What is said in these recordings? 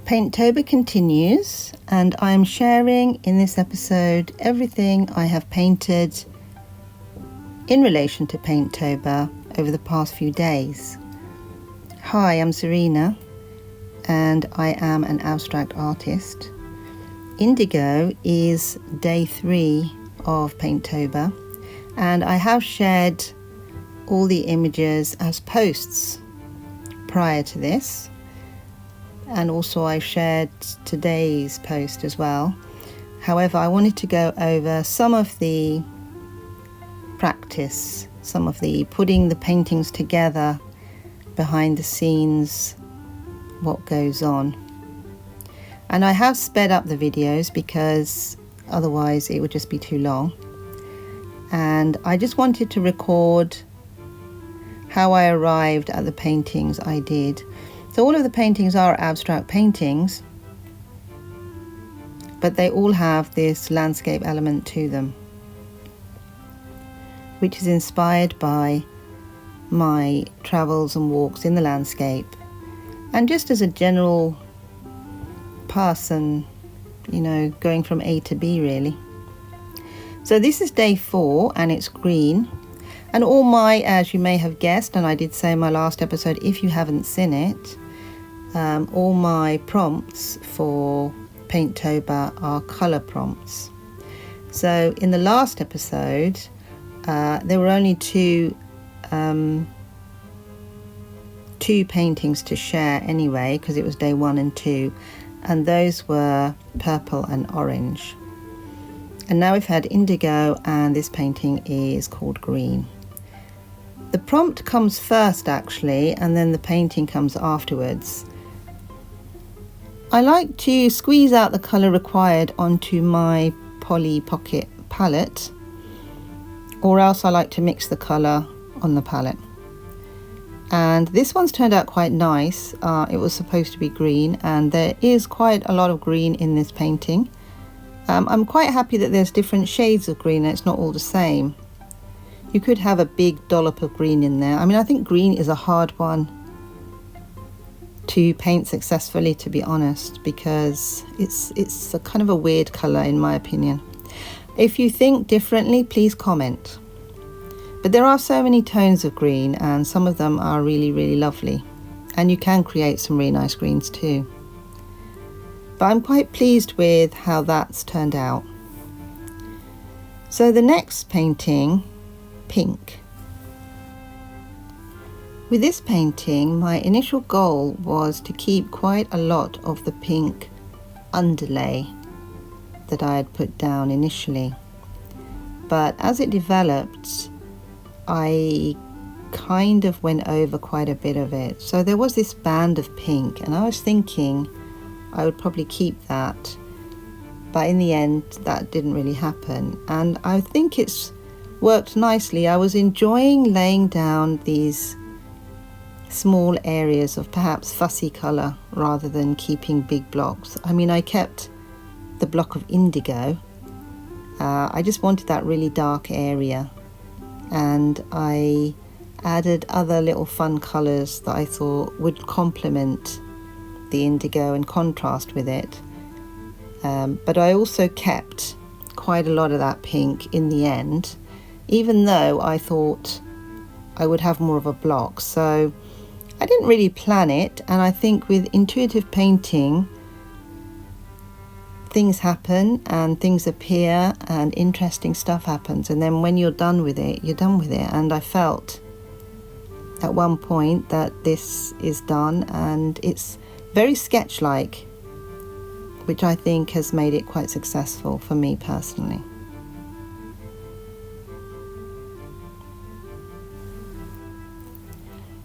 Paintober continues, and I am sharing in this episode everything I have painted in relation to Paintober over the past few days. Hi, I'm Serena, and I am an abstract artist. Indigo is day 3 of Paintober, and I have shared all the images as posts prior to this. And also I shared today's post as well. However, I wanted to go over some of the practice, some of the putting the paintings together, behind the scenes, what goes on. And I have sped up the videos because otherwise it would just be too long. And I just wanted to record how I arrived at the paintings I did. So all of the paintings are abstract paintings, but they all have this landscape element to them, which is inspired by my travels and walks in the landscape, and just as a general person, going from A to B really. So this is day 4 and it's green. And all my, as you may have guessed, and I did say in my last episode, if you haven't seen it, all my prompts for Paintober are colour prompts. So in the last episode, there were only two paintings to share anyway, because it was day 1 and 2, and those were purple and orange. And now we've had indigo, and this painting is called green. The prompt comes first actually, and then the painting comes afterwards. I like to squeeze out the colour required onto my Poly Pocket palette, or else I like to mix the colour on the palette. And this one's turned out quite nice. It was supposed to be green, and there is quite a lot of green in this painting. I'm quite happy that there's different shades of green and it's not all the same. You could have a big dollop of green in there. I mean, I think green is a hard one to paint successfully, to be honest, because it's a kind of a weird colour in my opinion. If you think differently, please comment. But there are so many tones of green, and some of them are really, really lovely, and you can create some really nice greens too. But I'm quite pleased with how that's turned out. So the next painting, pink. With this painting, my initial goal was to keep quite a lot of the pink underlay that I had put down initially. But as it developed, I kind of went over quite a bit of it. So there was this band of pink, and I was thinking I would probably keep that. But in the end, that didn't really happen. And I think it's worked nicely. I was enjoying laying down these small areas of perhaps fussy colour rather than keeping big blocks. I mean, I kept the block of indigo. I just wanted that really dark area, and I added other little fun colours that I thought would complement the indigo and contrast with it. But I also kept quite a lot of that pink in the end, even though I thought I would have more of a block. So I didn't really plan it, and I think with intuitive painting, things happen and things appear and interesting stuff happens, and then when you're done with it, you're done with it. And I felt at one point that this is done, and it's very sketch-like, which I think has made it quite successful for me personally.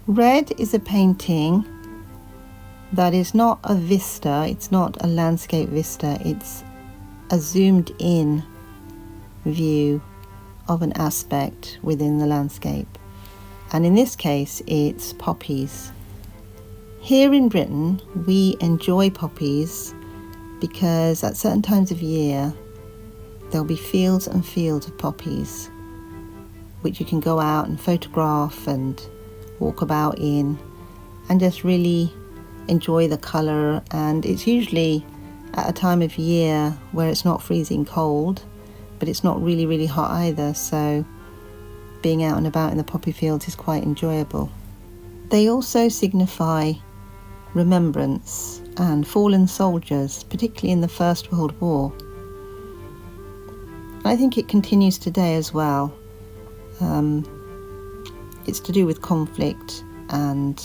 Red is a painting that is not a vista, it's not a landscape vista, it's a zoomed in view of an aspect within the landscape. And in this case, it's poppies. Here in Britain, we enjoy poppies because at certain times of year, there'll be fields and fields of poppies, which you can go out and photograph and walk about in, and just really enjoy the colour, and it's usually at a time of year where it's not freezing cold, but it's not really hot either, so being out and about in the poppy fields is quite enjoyable. They also signify remembrance and fallen soldiers, particularly in the First World War. I think it continues today as well. It's to do with conflict and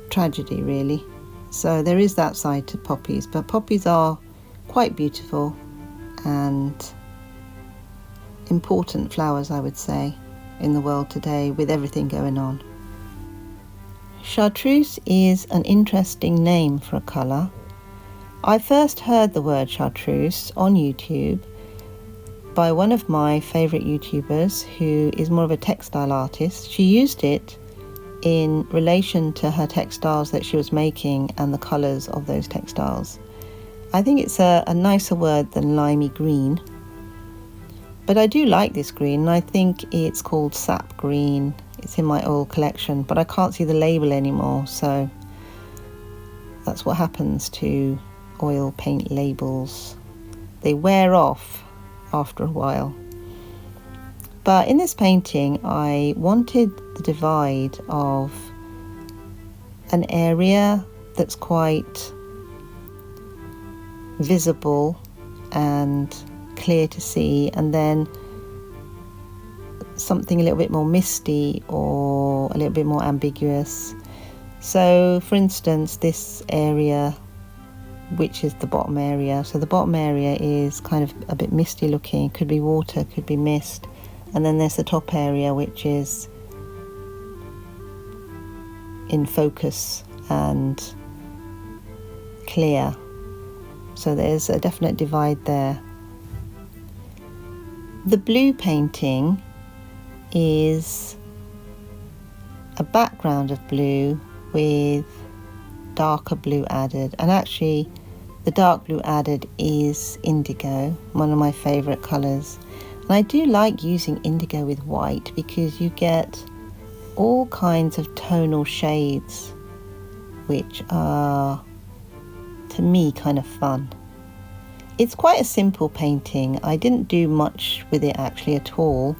tragedy, really. So there is that side to poppies, but poppies are quite beautiful and important flowers, I would say, in the world today with everything going on. Chartreuse is an interesting name for a colour. I first heard the word chartreuse on YouTube by one of my favourite YouTubers who is more of a textile artist. She used it in relation to her textiles that she was making and the colours of those textiles. I think it's a nicer word than limey green, but I do like this green, and I think it's called sap green. It's in my oil collection, but I can't see the label anymore, so that's what happens to oil paint labels. They wear off after a while. But in this painting, I wanted the divide of an area that's quite visible and clear to see, and then something a little bit more misty or a little bit more ambiguous. So for instance, this area, which is the bottom area, so the bottom area is kind of a bit misty looking, could be water, could be mist, and then there's the top area which is in focus and clear. So there's a definite divide there. The blue painting is a background of blue with darker blue added, and actually the dark blue added is indigo, one of my favourite colours. And I do like using indigo with white because you get all kinds of tonal shades which are, to me, kind of fun. It's quite a simple painting. I didn't do much with it actually at all.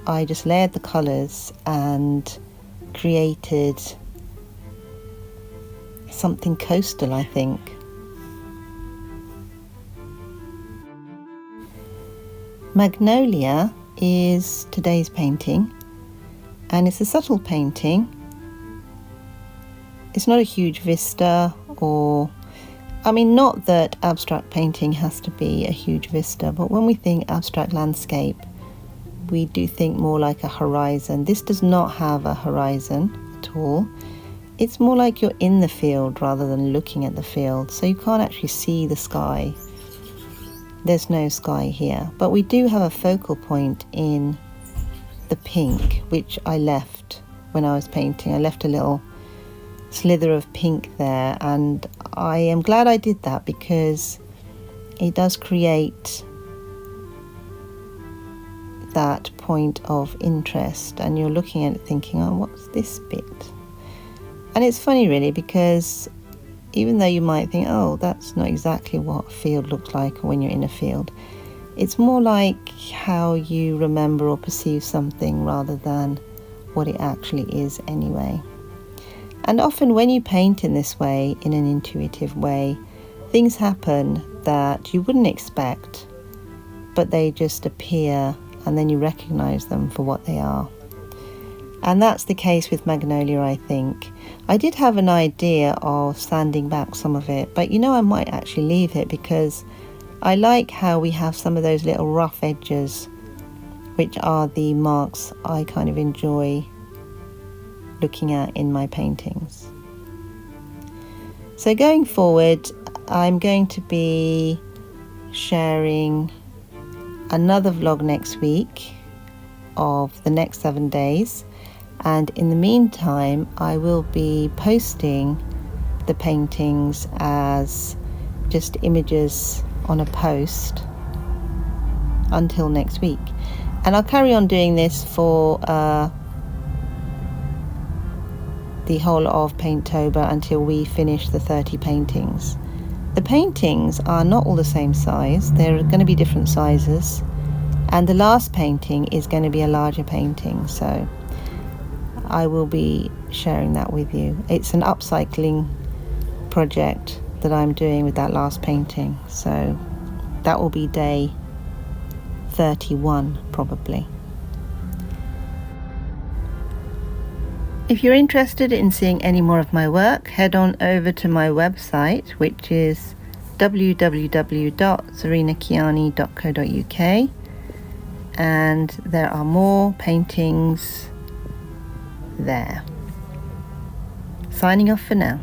I just layered the colours and created something coastal, I think. Magnolia is today's painting, and it's a subtle painting. It's not a huge vista, or I mean, not that abstract painting has to be a huge vista, but when we think abstract landscape, we do think more like a horizon. This does not have a horizon at all. It's more like you're in the field rather than looking at the field, so you can't actually see the sky. There's no sky here, but we do have a focal point in the pink, which I left when I was painting. I left a little slither of pink there, and I am glad I did that because it does create that point of interest, and you're looking at it thinking, oh, what's this bit? And it's funny really, because even though you might think, oh, that's not exactly what a field looks like when you're in a field, it's more like how you remember or perceive something rather than what it actually is anyway. And often when you paint in this way, in an intuitive way, things happen that you wouldn't expect, but they just appear, and then you recognize them for what they are. And that's the case with Magnolia, I think. I did have an idea of sanding back some of it, but you know, I might actually leave it because I like how we have some of those little rough edges, which are the marks I kind of enjoy looking at in my paintings. So going forward, I'm going to be sharing another vlog next week of the next 7 days, and in the meantime I will be posting the paintings as just images on a post until next week, and I'll carry on doing this for the whole of Paintober until we finish the 30 paintings. The paintings are not all the same size, they're going to be different sizes, and the last painting is going to be a larger painting, so I will be sharing that with you. It's an upcycling project that I'm doing with that last painting, so that will be day 31 probably. If you're interested in seeing any more of my work, head on over to my website, which is www.zarinakiani.co.uk, and there are more paintings there. Signing off for now.